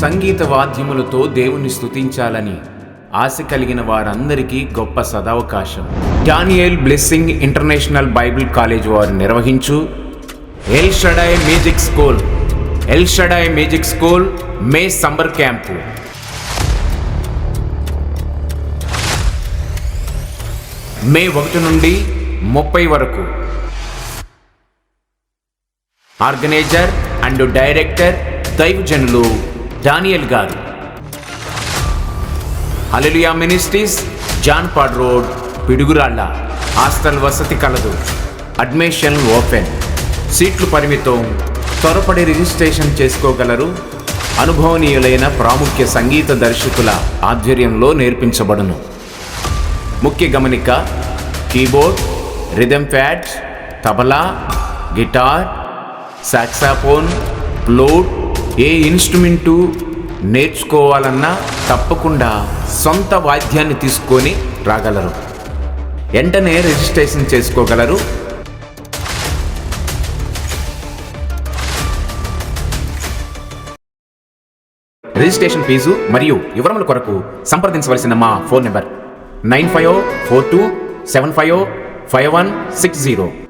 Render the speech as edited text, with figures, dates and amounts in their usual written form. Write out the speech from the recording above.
సంగీత వాద్యములతో దేవుని స్తుతించాలని ఆశ కలిగిన వారందరికీ గొప్ప సదవకాశం. Daniel blessing international Bible college వారు నిర్వహించు El Shaddai music school May summer camp May 1 నుండి 30 వరకు. ఆర్గనైజర్ అండ్ డైరెక్టర్ దైవజనులు డానియల్ గారు. Hallelujah ministries, Janpad road, Piduguralla. Hostel వసతి కలదు. Admission open. సీట్లు పరిమితం. త్వరపడి రిజిస్ట్రేషన్ చేసుకోగలరు. అనుభవనీయులైన ప్రాముఖ్య సంగీత దర్శకుల ఆధ్వర్యంలో నేర్పించబడును. ముఖ్య గమనిక: keyboard, rhythm pad, tabla, guitar, saxophone, flute, ఏ ఇన్స్ట్రుమెంటు నేర్చుకోవాలన్నా తప్పకుండా సొంత వాద్యాన్ని తీసుకొని రాగలరు. వెంటనే రిజిస్ట్రేషన్ చేసుకోగలరు. రిజిస్ట్రేషన్ ఫీజు మరియు వివరముల కొరకు సంప్రదించవలసిన మా ఫోన్ నెంబర్ 9542755160.